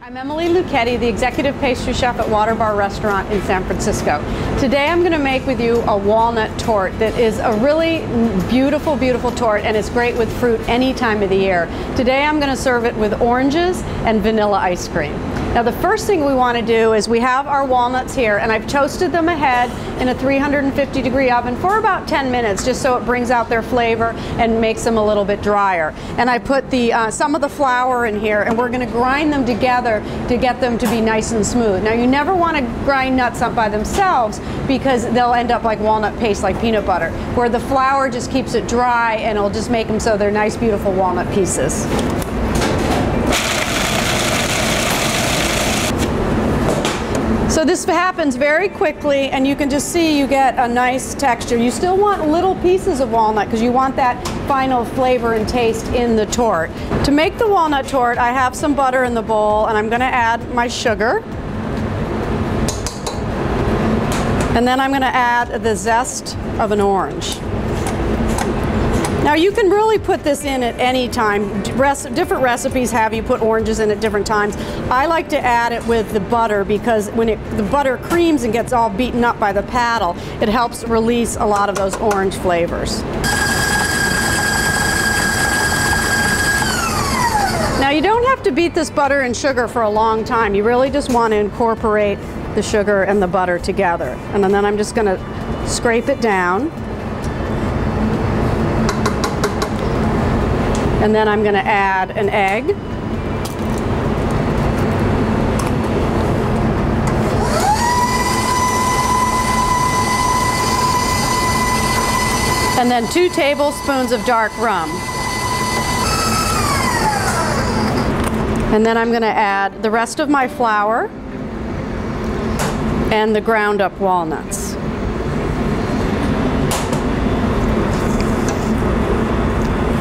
I'm Emily Lucchetti, the Executive Pastry Chef at Water Bar Restaurant in San Francisco. Today I'm going to make with you a walnut torte that is a really beautiful, beautiful torte, and it's great with fruit any time of the year. Today I'm going to serve it with oranges and vanilla ice cream. Now the first thing we want to do is we have our walnuts here, and I've toasted them ahead in a 350-degree oven for about 10 minutes just so it brings out their flavor and makes them a little bit drier. And I put some of the flour in here, and we're going to grind them together to get them to be nice and smooth. Now you never want to grind nuts up by themselves because they'll end up like walnut paste, like peanut butter, where the flour just keeps it dry and it'll just make them so they're nice, beautiful walnut pieces. So this happens very quickly, and you can just see you get a nice texture. You still want little pieces of walnut because you want that final flavor and taste in the torte. To make the walnut torte, I have some butter in the bowl, and I'm going to add my sugar. And then I'm going to add the zest of an orange. Now you can really put this in at any time. Different recipes have you put oranges in at different times. I like to add it with the butter because when the butter creams and gets all beaten up by the paddle, it helps release a lot of those orange flavors. Now you don't have to beat this butter and sugar for a long time. You really just want to incorporate the sugar and the butter together. And then I'm just going to scrape it down. And then I'm going to add an egg. And then 2 tablespoons of dark rum. And then I'm going to add the rest of my flour and the ground up walnuts.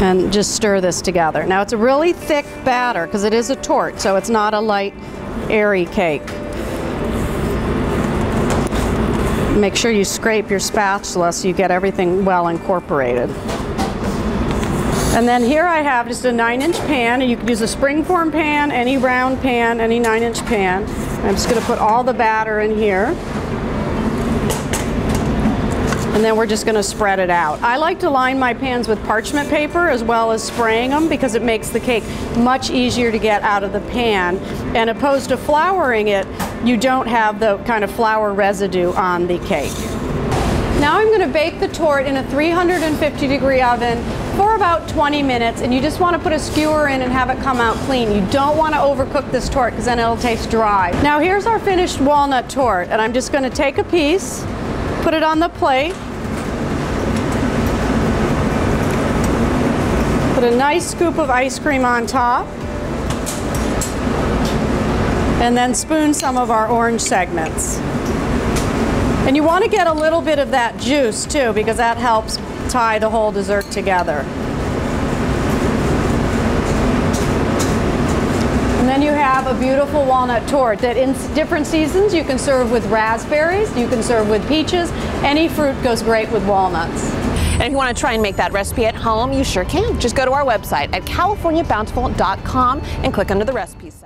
And just stir this together. Now it's a really thick batter because it is a torte, so it's not a light, airy cake. Make sure you scrape your spatula so you get everything well incorporated. And then here I have just a 9-inch pan, and you can use a springform pan, any round pan, any 9-inch pan. I'm just going to put all the batter in here. And then we're just going to spread it out. I like to line my pans with parchment paper as well as spraying them because it makes the cake much easier to get out of the pan. And opposed to flouring it, you don't have the kind of flour residue on the cake. Now I'm going to bake the torte in a 350-degree oven for about 20 minutes, and you just want to put a skewer in and have it come out clean. You don't want to overcook this torte because then it'll taste dry. Now here's our finished walnut torte, and I'm just going to take a piece, put it on the plate, put a nice scoop of ice cream on top, and then spoon some of our orange segments. And you want to get a little bit of that juice too, because that helps tie the whole dessert together. And then you have a beautiful walnut torte that in different seasons you can serve with raspberries, you can serve with peaches. Any fruit goes great with walnuts. And if you want to try and make that recipe at home, you sure can. Just go to our website at californiabountiful.com and click under the recipes section.